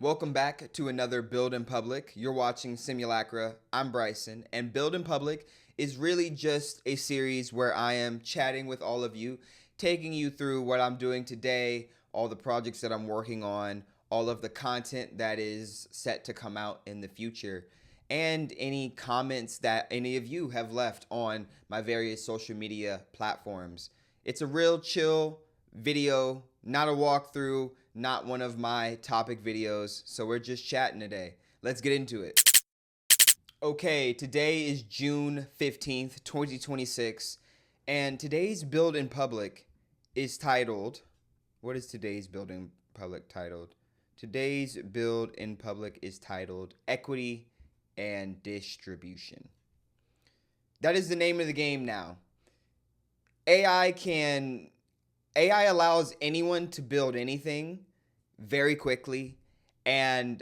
Welcome back to another Build in Public. You're watching Simulacra. I'm Bryson, and Build in Public is really just a series where I am chatting with all of you, taking you through what I'm doing today, all the projects that I'm working on, all of the content that is set to come out in the future, and any comments that any of you have left on my various social media platforms. It's a real chill video, not a walkthrough, not one of my topic videos, so we're just chatting today. Let's get into it. Okay, today is June 15th, 2026, and today's Build in Public is titled, what is today's Build in Public titled? Today's Build in Public is titled Equity and Distribution. That is the name of the game now. AI allows anyone to build anything very quickly, and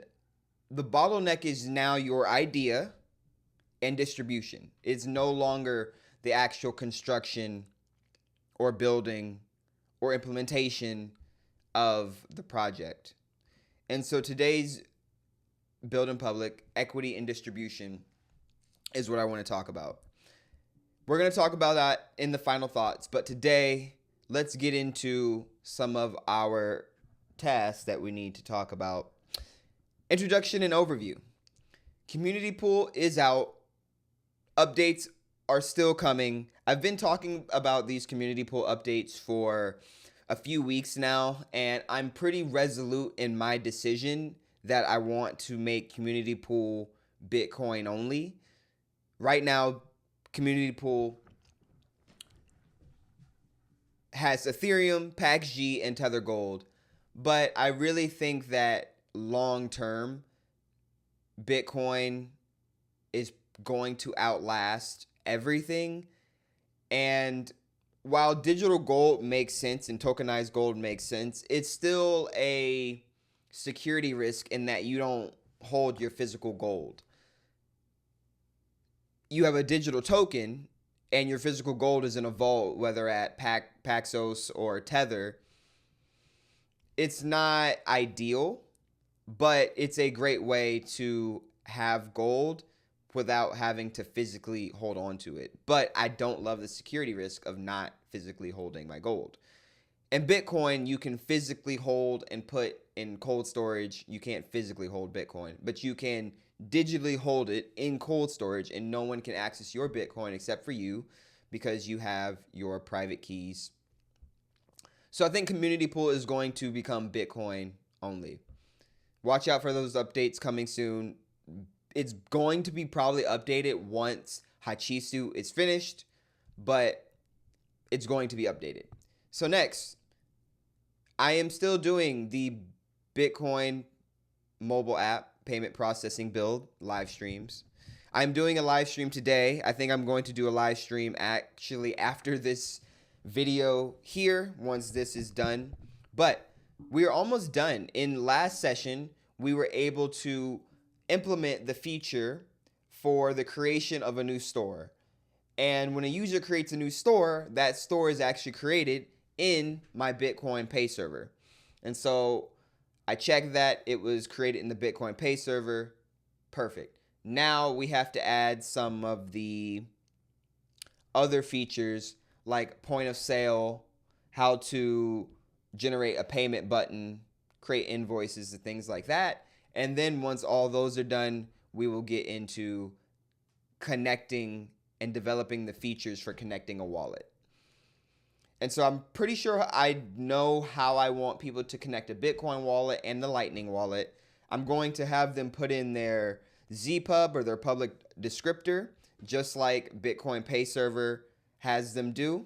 the bottleneck is now your idea and distribution. It's no longer the actual construction or building or implementation of the project. And so today's Build in Public, Equity and Distribution, is what I want to talk about. We're going to talk about that in the final thoughts, but today, let's get into some of our tasks that we need to talk about. Introduction and overview. CommunityPool is out. Updates are still coming. I've been talking about these CommunityPool updates for a few weeks now, and I'm pretty resolute in my decision that I want to make CommunityPool Bitcoin only. Right now, CommunityPool has Ethereum, PaxG, and Tether Gold. But I really think that long term, Bitcoin is going to outlast everything. And while digital gold makes sense and tokenized gold makes sense, it's still a security risk in that you don't hold your physical gold. You have a digital token and your physical gold is in a vault, whether at Paxos or Tether. It's not ideal, but it's a great way to have gold without having to physically hold on to it. But I don't love the security risk of not physically holding my gold. In Bitcoin, you can physically hold and put in cold storage. You can't physically hold Bitcoin, but you can digitally hold it in cold storage, and no one can access your Bitcoin except for you because you have your private keys. So I think CommunityPool is going to become Bitcoin only. Watch out for those updates coming soon. It's going to be probably updated once Hachisu is finished, but it's going to be updated. So next, I am still doing the Bitcoin mobile app payment processing build live streams. I'm doing a live stream today. I think I'm going to do a live stream actually after this video here once this is done. But we are almost done. In last session, we were able to implement the feature for the creation of a new store. And when a user creates a new store, that store is actually created in my Bitcoin Pay server. And so I checked that it was created in the Bitcoin Pay server. Perfect. Now we have to add some of the other features like point of sale, how to generate a payment button, create invoices and things like that. And then once all those are done, we will get into connecting and developing the features for connecting a wallet. And so I'm pretty sure I know how I want people to connect a Bitcoin wallet and the Lightning wallet. I'm going to have them put in their ZPub or their public descriptor, just like Bitcoin Pay server has them do.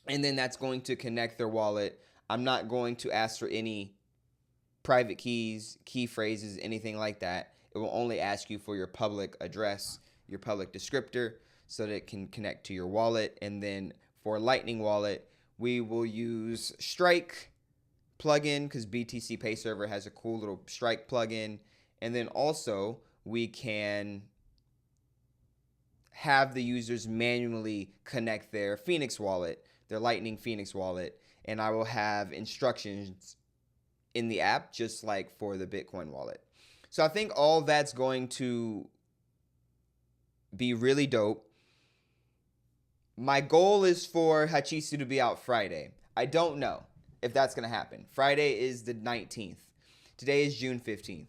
And then that's going to connect their wallet. I'm not going to ask for any private keys, key phrases, anything like that. It will only ask you for your public address, your public descriptor, so that it can connect to your wallet. And then for Lightning wallet, we will use Strike plugin because BTC Pay Server has a cool little Strike plugin. And then also we can have the users manually connect their Phoenix wallet, their Lightning Phoenix wallet, and I will have instructions in the app, just like for the Bitcoin wallet. So I think all that's going to be really dope. My goal is for Hachisu to be out Friday. I don't know if that's going to happen. Friday is the 19th. Today is June 15th.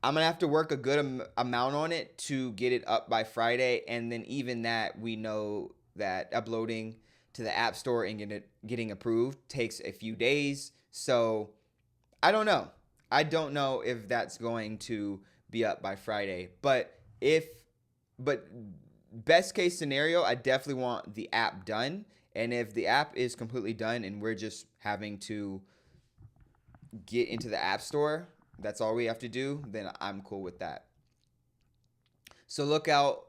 I'm going to have to work a good amount on it to get it up by Friday. And then even that, we know that uploading to the App Store and getting approved takes a few days. So I don't know. I don't know if that's going to be up by Friday. But best case scenario, I definitely want the app done. And if the app is completely done and we're just having to get into the App Store, that's all we have to do, then I'm cool with that. So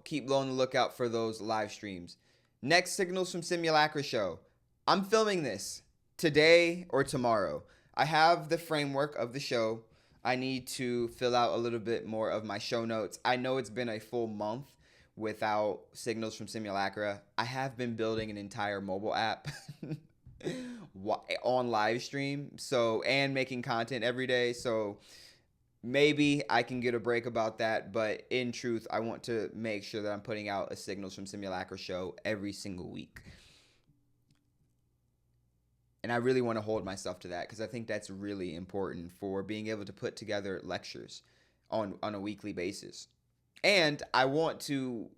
keep on the lookout for those live streams. Next Signals from Simulacra show. I'm filming this today or tomorrow. I have the framework of the show. I need to fill out a little bit more of my show notes. I know it's been a full month without Signals from Simulacra. I have been building an entire mobile app on live stream, and making content every day. So maybe I can get a break about that, but in truth, I want to make sure that I'm putting out a Signals from Simulacra show every single week. And I really want to hold myself to that because I think that's really important for being able to put together lectures on a weekly basis. And I want to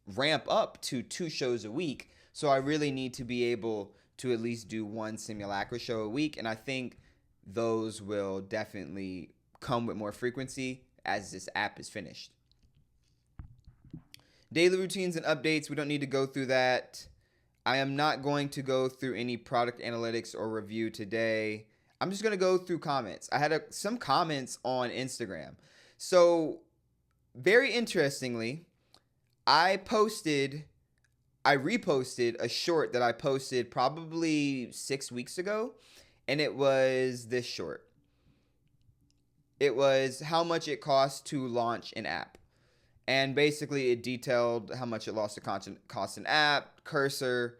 ramp up to 2 shows a week. So I really need to be able to at least do 1 Simulacra show a week. And I think those will definitely come with more frequency as this app is finished. Daily routines and updates. We don't need to go through that. I am not going to go through any product analytics or review today. I'm just going to go through comments. I had some comments on Instagram. So very interestingly, I reposted a short that I posted probably 6 weeks ago, and it was this short. It was how much it costs to launch an app. And basically it detailed how much it cost an app, Cursor,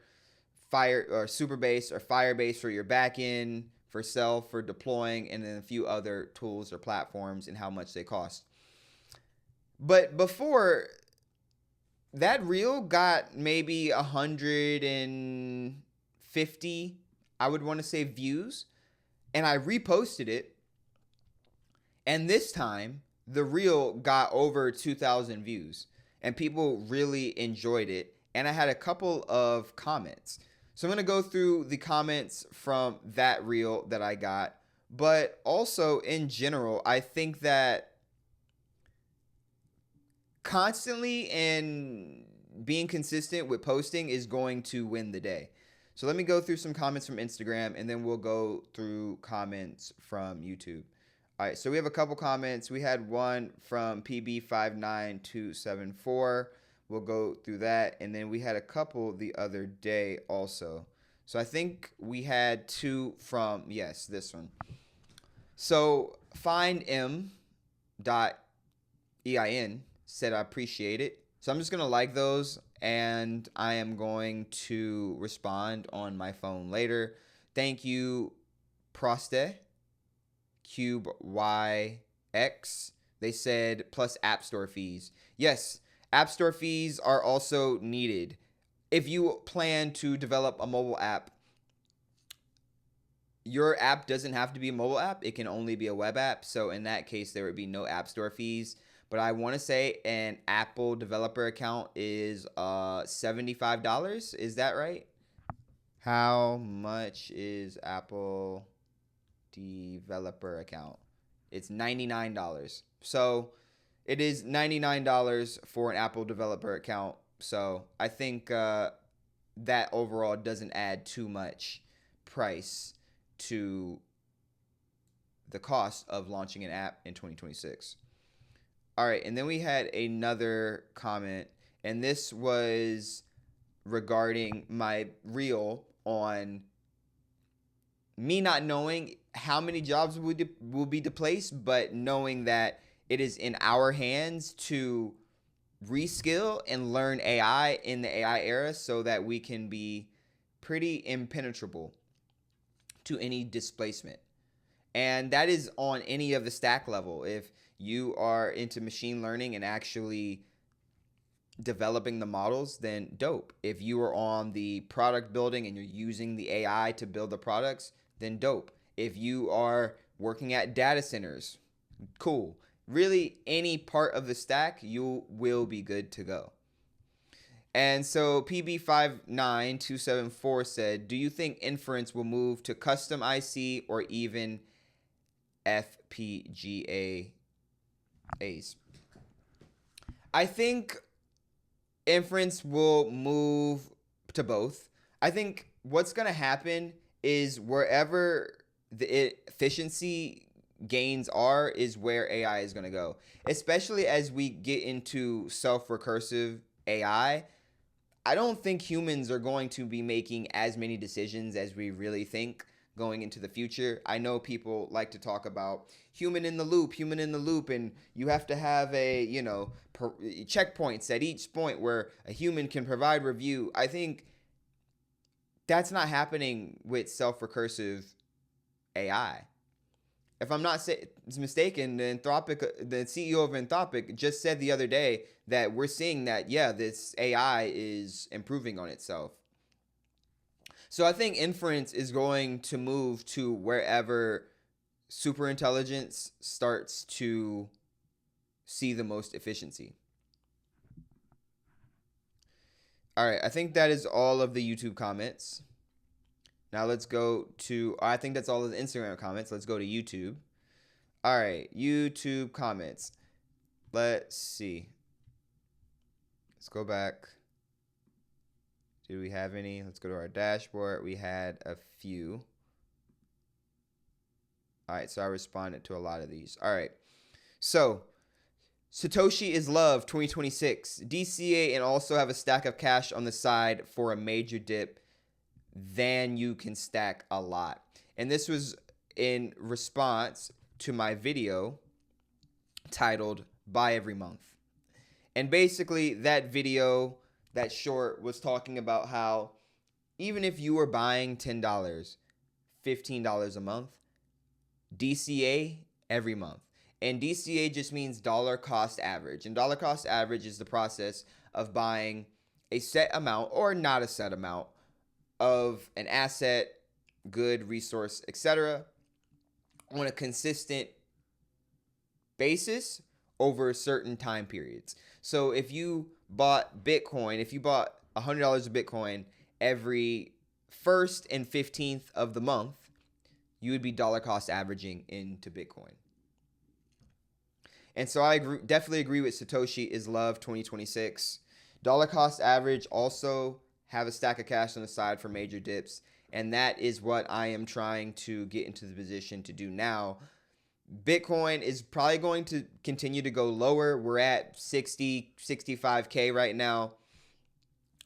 Fire or Superbase or Firebase for your backend, for Self for deploying, and then a few other tools or platforms and how much they cost. But before that reel got maybe 150, I would want to say, views, and I reposted it. And this time the reel got over 2,000 views and people really enjoyed it. And I had a couple of comments. So I'm going to go through the comments from that reel that I got. But also in general, I think that constantly and being consistent with posting is going to win the day. So let me go through some comments from Instagram and then we'll go through comments from YouTube. All right, so we have a couple comments. We had one from PB59274. We'll go through that. And then we had a couple the other day also. So I think we had 2 from, yes, this one. So findm.ein said, I appreciate it. So I'm just going to like those, and I am going to respond on my phone later. Thank you, Proste. Cube YX. They said plus App Store fees. Yes, App Store fees are also needed. If you plan to develop a mobile app, your app doesn't have to be a mobile app. It can only be a web app. So in that case, there would be no App Store fees. But I want to say an Apple developer account is $75. Is that right? How much is Apple developer account? It's $99. So it is $99 for an Apple developer account. So I think that overall doesn't add too much price to the cost of launching an app in 2026. All right, and then we had another comment, and this was regarding my reel on me not knowing how many jobs will be displaced, but knowing that it is in our hands to reskill and learn AI in the AI era so that we can be pretty impenetrable to any displacement. And that is on any of the stack level. If you are into machine learning and actually developing the models, then dope. If you are on the product building and you're using the AI to build the products, then dope. If you are working at data centers, cool. Really, any part of the stack, you will be good to go. And so PB59274 said, do you think inference will move to custom IC or even FPGAs? I think inference will move to both. I think what's going to happen is wherever the efficiency gains are is where AI is going to go. Especially as we get into self-recursive AI, I don't think humans are going to be making as many decisions as we really think going into the future. I know people like to talk about human in the loop, and you have to have checkpoints at each point where a human can provide review. I think that's not happening with self-recursive AI. If I'm not mistaken, the CEO of Anthropic just said the other day that we're seeing that, this AI is improving on itself. So I think inference is going to move to wherever superintelligence starts to see the most efficiency. All right, I think that is all of the YouTube comments. Now let's go to, I think that's all of the Instagram comments. Let's go to YouTube. All right, YouTube comments. Let's see. Let's go back. Did we have any? Let's go to our dashboard. We had a few. All right, so I responded to a lot of these. All right, so Satoshi is love 2026. DCA and also have a stack of cash on the side for a major dip. Then you can stack a lot. And this was in response to my video titled Buy Every Month. And basically that video, that short, was talking about how even if you were buying $10, $15 a month, DCA every month. And DCA just means dollar cost average. And dollar cost average is the process of buying a set amount or not a set amount of an asset, good, resource, etc. on a consistent basis over certain time periods. So if you bought Bitcoin, if you bought $100 of Bitcoin every 1st and 15th of the month, you would be dollar cost averaging into Bitcoin. And so I definitely agree with Satoshi is love 2026. Dollar cost average, also have a stack of cash on the side for major dips. And that is what I am trying to get into the position to do now. Bitcoin is probably going to continue to go lower. We're at 60, 65K right now.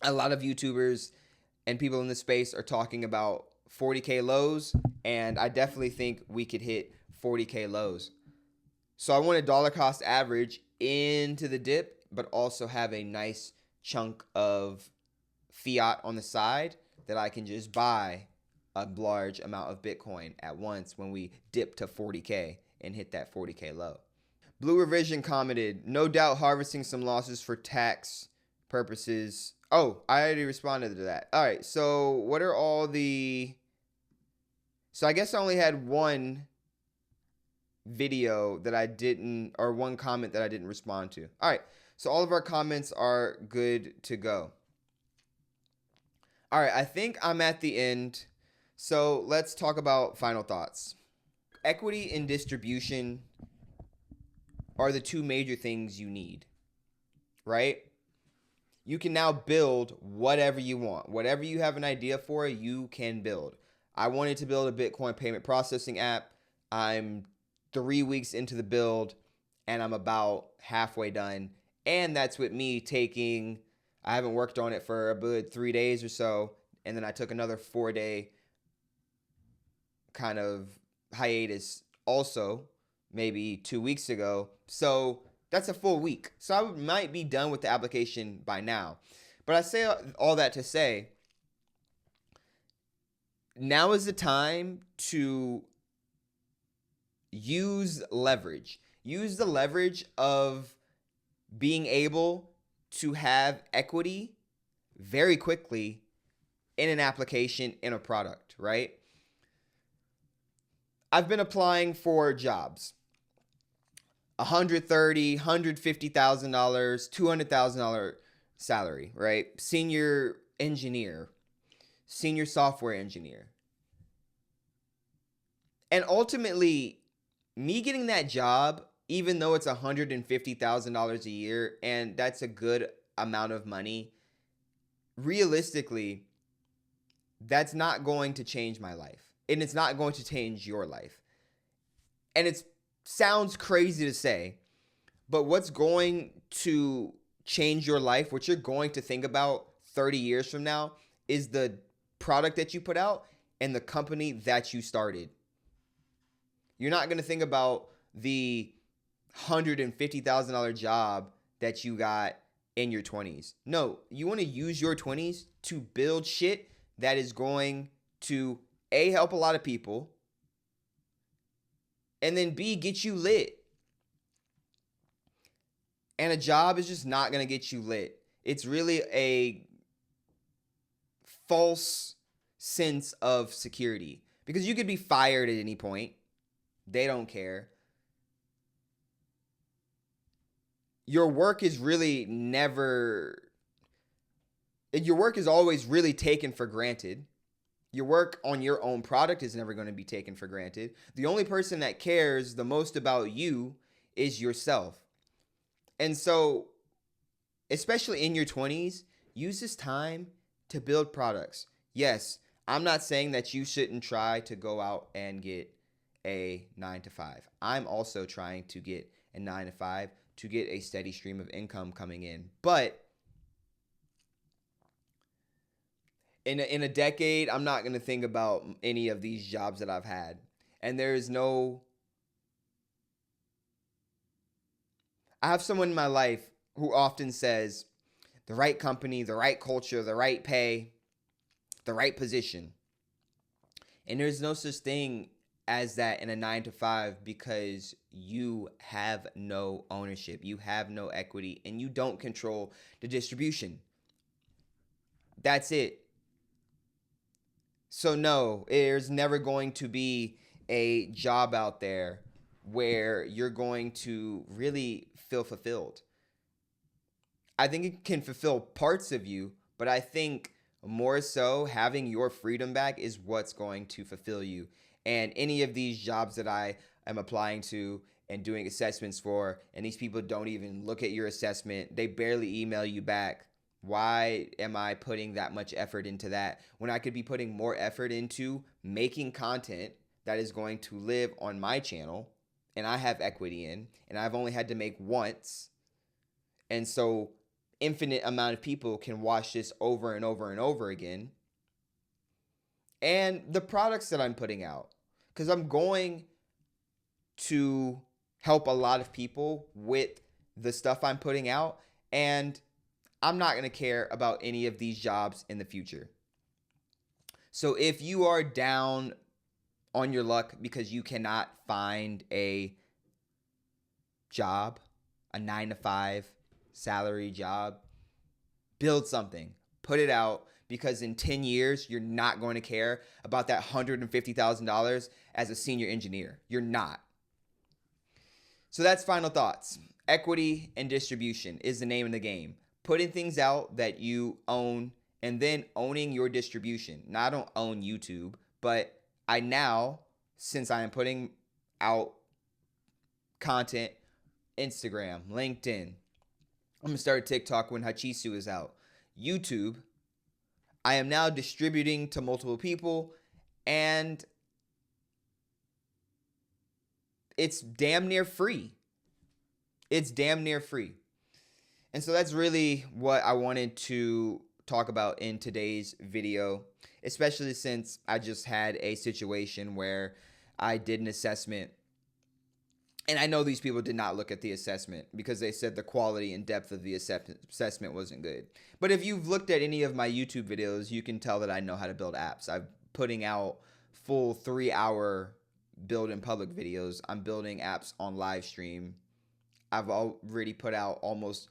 A lot of YouTubers and people in the space are talking about 40K lows. And I definitely think we could hit 40K lows. So I want a dollar cost average into the dip, but also have a nice chunk of fiat on the side that I can just buy a large amount of Bitcoin at once when we dip to 40K and hit that 40K low. Blue Revision commented, no doubt harvesting some losses for tax purposes. Oh, I already responded to that. All right, so what are all the... So I guess I only had one video that I didn't, or one comment that I didn't respond to. All right, so all of our comments are good to go. All right, I think I'm at the end. So let's talk about final thoughts. Equity and distribution are the two major things you need, right? You can now build whatever you want. Whatever you have an idea for, you can build. I wanted to build a Bitcoin payment processing app. I'm 3 weeks into the build and I'm about halfway done. And that's with me taking, I haven't worked on it for a good 3 days or so. And then I took another 4-day kind of hiatus also, maybe 2 weeks ago. So that's a full week. So I might be done with the application by now. But I say all that to say, now is the time to use leverage. Use the leverage of being able to have equity very quickly in an application, in a product, right? I've been applying for jobs. $130,000, $150,000, $200,000 salary, right? Senior engineer, senior software engineer. And ultimately, me getting that job, even though it's $150,000 a year, and that's a good amount of money, realistically, that's not going to change my life. And it's not going to change your life. And it sounds crazy to say, but what's going to change your life, what you're going to think about 30 years from now, is the product that you put out and the company that you started. You're not going to think about the $150,000 job that you got in your 20s. No, you want to use your 20s to build shit that is going to A, help a lot of people, and then B, get you lit. And a job is just not going to get you lit. It's really a false sense of security because you could be fired at any point. They don't care. Your work is really never... Your work is always really taken for granted. Your work on your own product is never going to be taken for granted. The only person that cares the most about you is yourself. And so, especially in your 20s, use this time to build products. Yes, I'm not saying that you shouldn't try to go out and get a 9-to-5. I'm also trying to get a 9-to-5 to get a steady stream of income coming in. But in a decade, I'm not going to think about any of these jobs that I've had. And there is no... I have someone in my life who often says, the right company, the right culture, the right pay, the right position. And there's no such thing as that in a 9-to-5 because you have no ownership, you have no equity, and you don't control the distribution. That's it. So no, there's never going to be a job out there where you're going to really feel fulfilled. I think it can fulfill parts of you, but I think more so having your freedom back is what's going to fulfill you. And any of these jobs that I am applying to and doing assessments for, and these people don't even look at your assessment, they barely email you back. Why am I putting that much effort into that when I could be putting more effort into making content that is going to live on my channel and I have equity in, and I've only had to make once. And so infinite amount of people can watch this over and over and over again. And the products that I'm putting out, because I'm going to help a lot of people with the stuff I'm putting out, and I'm not going to care about any of these jobs in the future. So if you are down on your luck because you cannot find a job, a 9-to-5 salary job, build something, put it out, because in 10 years, you're not going to care about that $150,000 as a senior engineer. You're not. So that's final thoughts. Equity and distribution is the name of the game. Putting things out that you own and then owning your distribution. Now, I don't own YouTube, but I now, since I am putting out content, Instagram, LinkedIn, I'm going to start TikTok when Hachisu is out. YouTube, I am now distributing to multiple people, and it's damn near free. It's damn near free. And so that's really what I wanted to talk about in today's video, especially since I just had a situation where I did an assessment. And I know these people did not look at the assessment because they said the quality and depth of the assessment wasn't good. But if you've looked at any of my YouTube videos, you can tell that I know how to build apps. I'm putting out full 3-hour build in public videos. I'm building apps on live stream. I've already put out almost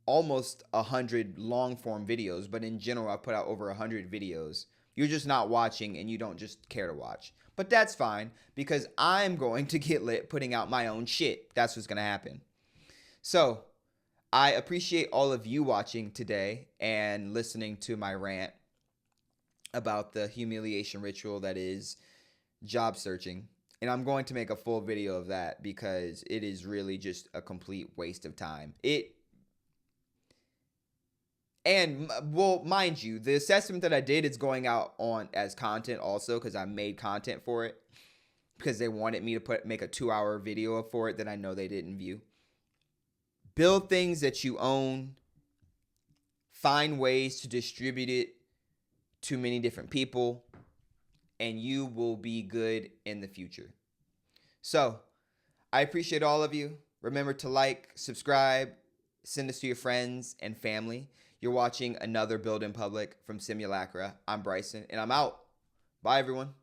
100 long form videos, but in general, I've put out over 100 videos. You're just not watching and you don't just care to watch. But that's fine because I'm going to get lit putting out my own shit. That's what's going to happen. So I appreciate all of you watching today and listening to my rant about the humiliation ritual that is job searching. And I'm going to make a full video of that because it is really just a complete waste of time. And, well, mind you, the assessment that I did is going out on as content also because I made content for it because they wanted me to make a 2-hour video for it that I know they didn't view. Build things that you own. Find ways to distribute it to many different people, and you will be good in the future. So, I appreciate all of you. Remember to like, subscribe, send this to your friends and family. You're watching another Build in Public from Simulacra. I'm Bryson, and I'm out. Bye, everyone.